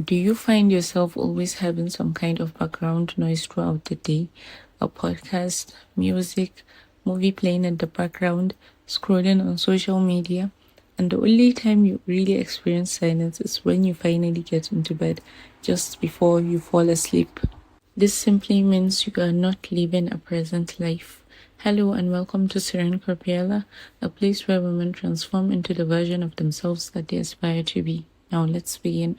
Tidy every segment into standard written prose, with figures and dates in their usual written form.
Do you find yourself always having some kind of background noise throughout the day? A podcast, music, movie playing in the background, scrolling on social media? And the only time you really experience silence is when you finally get into bed, just before you fall asleep. This simply means you are not living a present life. Hello and welcome to Serene Corpiela, a place where women transform into the version of themselves that they aspire to be. Now let's begin.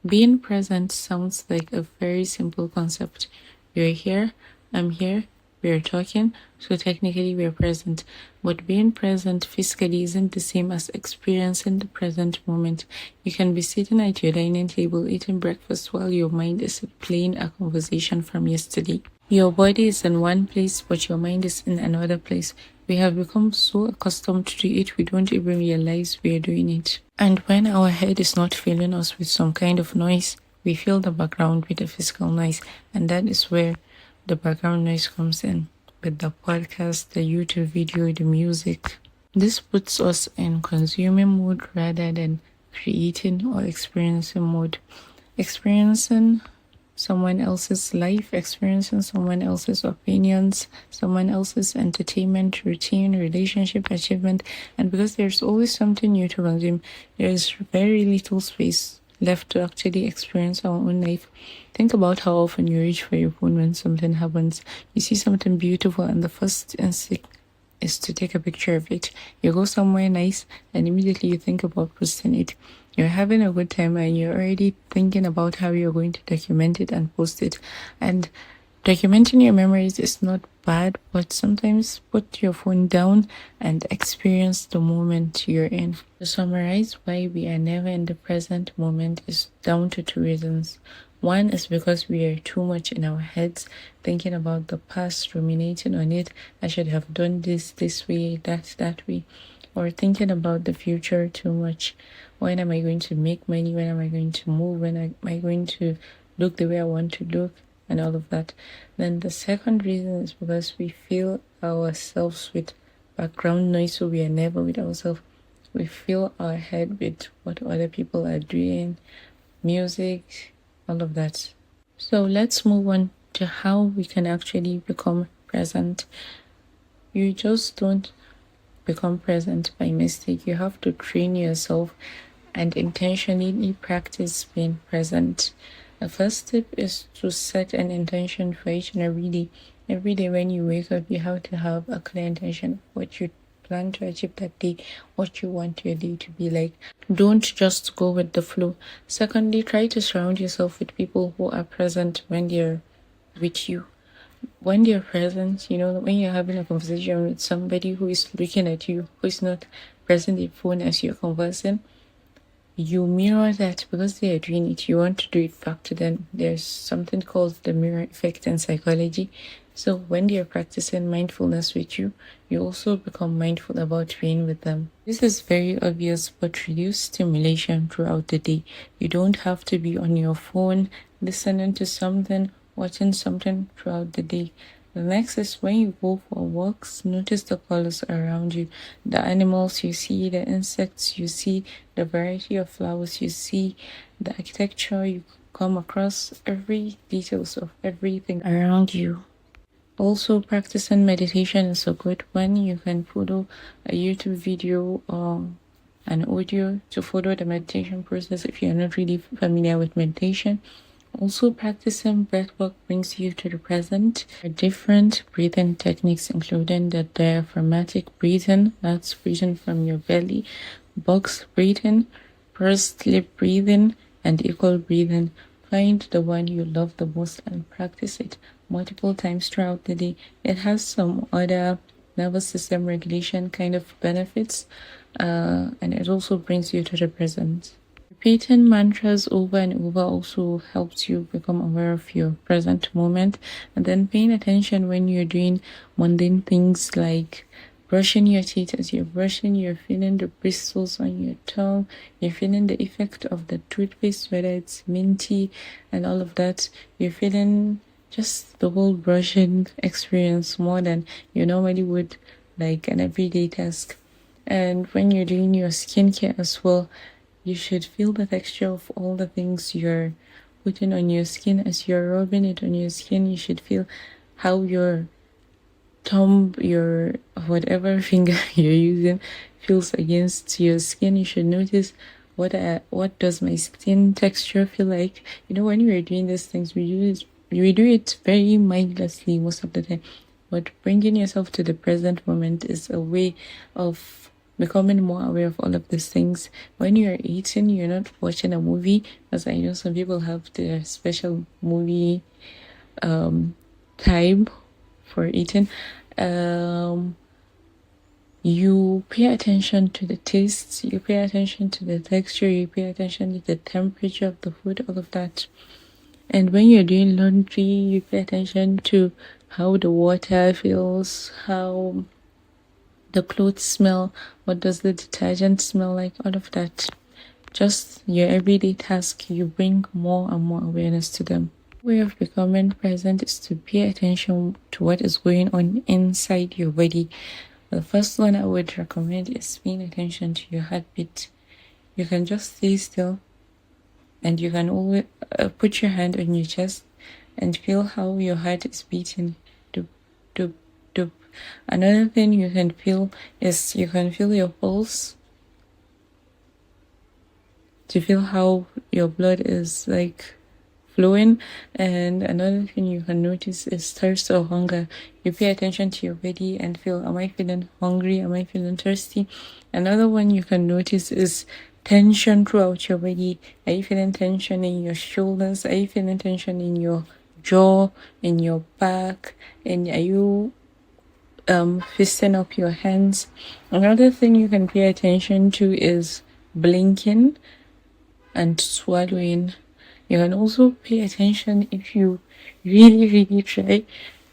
Being present sounds like a very simple concept. You're here, I'm here, we're talking, so technically we're present. But being present physically isn't the same as experiencing the present moment. You can be sitting at your dining table eating breakfast while your mind is playing a conversation from yesterday. Your body is in one place, but your mind is in another place. We have become so accustomed to it, we don't even realize we're doing it. And when our head is not filling us with some kind of noise, we fill the background with a physical noise. And that is where the background noise comes in, with the podcast, the YouTube video, the music. This puts us in consuming mode rather than creating or experiencing mode. Experiencing someone else's life, experiencing someone else's opinions, someone else's entertainment, routine, relationship, achievement. And because there's always something new to consume, there's very little space left to actually experience our own life. Think about how often you reach for your phone when something happens. You see something beautiful and the first instinct is to take a picture of it. You go somewhere nice and immediately you think about posting it. You're having a good time and you're already thinking about how you're going to document it and post it. And documenting your memories is not bad, but sometimes put your phone down and experience the moment you're in. To summarize, why we are never in the present moment is down to two reasons. One is because we are too much in our heads, thinking about the past, ruminating on it. I should have done this way, that way. Or thinking about the future too much. When am I going to make money? When am I going to move? When am I going to look the way I want to look? And all of that. Then the second reason is because we fill ourselves with background noise, so we are never with ourselves. We fill our head with what other people are doing, music, all of that. So let's move on to how we can actually become present. You just don't become present by mistake. You have to train yourself and intentionally practice being present. The first step is to set an intention for each and every day. Every day when you wake up, you have to have a clear intention of what you plan to achieve that day, what you want your day to be like. Don't just go with the flow. Secondly, try to surround yourself with people who are present when they're with you. When they're present, when you're having a conversation with somebody who is looking at you, who is not pressing their phone as you're conversing, you mirror that because they are doing it. You want to do it back to them. There's something called the mirror effect in psychology. So when they're practicing mindfulness with you, you also become mindful about being with them. This is very obvious, but reduce stimulation throughout the day. You don't have to be on your phone, listening to something, watching something throughout the day. The next is when you go for walks, notice the colors around you, the animals you see, the insects you see, the variety of flowers you see, the architecture you come across, every details of everything around you. Also, practicing meditation is a good one. You can follow a YouTube video or an audio to follow the meditation process if you're not really familiar with meditation. Also, practicing breathwork brings you to the present. Different breathing techniques, including the diaphragmatic breathing, that's breathing from your belly, box breathing, pursed lip breathing, and equal breathing. Find the one you love the most and practice it multiple times throughout the day. It has some other nervous system regulation kind of benefits, and it also brings you to the present. Repeating mantras over and over also helps you become aware of your present moment, and then paying attention when you're doing mundane things like brushing your teeth. As you're brushing, you're feeling the bristles on your tongue, you're feeling the effect of the toothpaste, whether it's minty and all of that. You're feeling just the whole brushing experience more than you normally would like an everyday task. And when you're doing your skincare as well, You should feel the texture of all the things you're putting on your skin. As you're rubbing it on your skin, you should feel how your thumb, your whatever finger you're using feels against your skin. You should notice what does my skin texture feel like. You know, when we're doing these things, we do it very mindlessly most of the time. But bringing yourself to the present moment is a way of becoming more aware of all of these things. When you're eating, you're not watching a movie, as I know some people have their special movie time for eating. You pay attention to the taste, you pay attention to the texture, you pay attention to the temperature of the food, all of that. And when you're doing laundry, you pay attention to how the water feels, how the clothes smell, what does the detergent smell like, all of that. Just your everyday task, you bring more and more awareness to them. Way of becoming present is to pay attention to what is going on inside your body. The first one I would recommend is paying attention to your heartbeat. You can just stay still and you can always put your hand on your chest and feel how your heart is beating. Dup, dup, dup. Another thing you can feel is you can feel your pulse, to feel how your blood is like flowing. And another thing you can notice is thirst or hunger. You pay attention to your body and feel, am I feeling hungry? Am I feeling thirsty? Another one you can notice is tension throughout your body. Are you feeling tension in your shoulders? Are you feeling tension in your jaw, in your back? And are you fisting up your hands? Another thing you can pay attention to is blinking and swallowing. You can also pay attention if you really try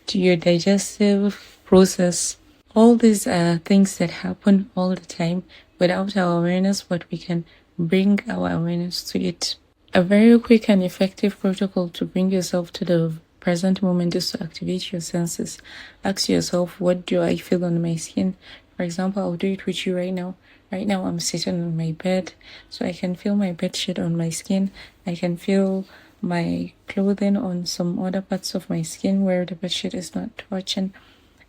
to your digestive process. All these are things that happen all the time without our awareness, but we can bring our awareness to it. A very quick and effective protocol to bring yourself to the present moment is to activate your senses. Ask yourself, what do I feel on my skin? For example, I'll do it with you right now. Right now, I'm sitting on my bed, so I can feel my bed sheet on my skin. I can feel my clothing on some other parts of my skin where the bed sheet is not touching.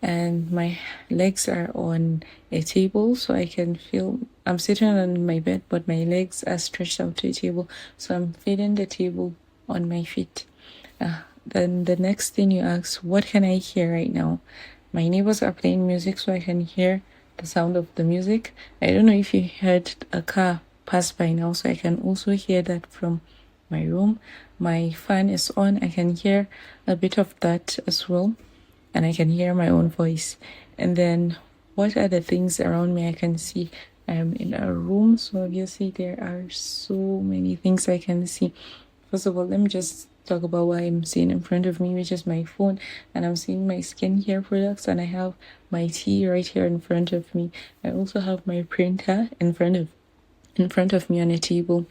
And my legs are on a table, so I can feel I'm sitting on my bed, but my legs are stretched out to a table, so I'm feeling the table on my feet. Then the next thing you ask, what can I hear right now? My neighbors are playing music, so I can hear the sound of the music. I don't know if you heard a car pass by now, so I can also hear that from my room. My fan is on, I can hear a bit of that as well, and I can hear my own voice. And then what are the things around me I can see? I'm in a room, so obviously there are so many things I can see. First of all, let me just talk about what I'm seeing in front of me, which is my phone, and I'm seeing my skincare products, and I have my tea right here in front of me. I also have my printer in front of me on a table.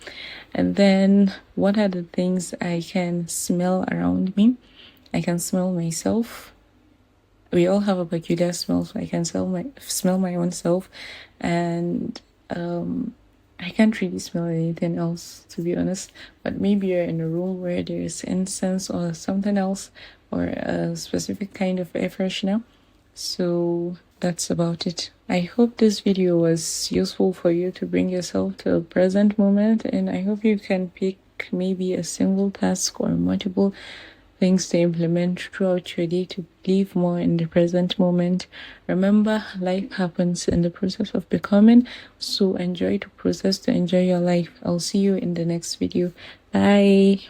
And then what are the things I can smell around me? I can smell myself. We all have a peculiar smell, so I can smell my own self, and I can't really smell anything else, to be honest. But maybe you're in a room where there's incense or something else, or a specific kind of air freshener. So that's about it. I hope this video was useful for you to bring yourself to the present moment, and I hope you can pick maybe a single task or multiple things to implement throughout your day to live more in the present moment. Remember, life happens in the process of becoming, so enjoy the process to enjoy your life. I'll see you in the next video. Bye.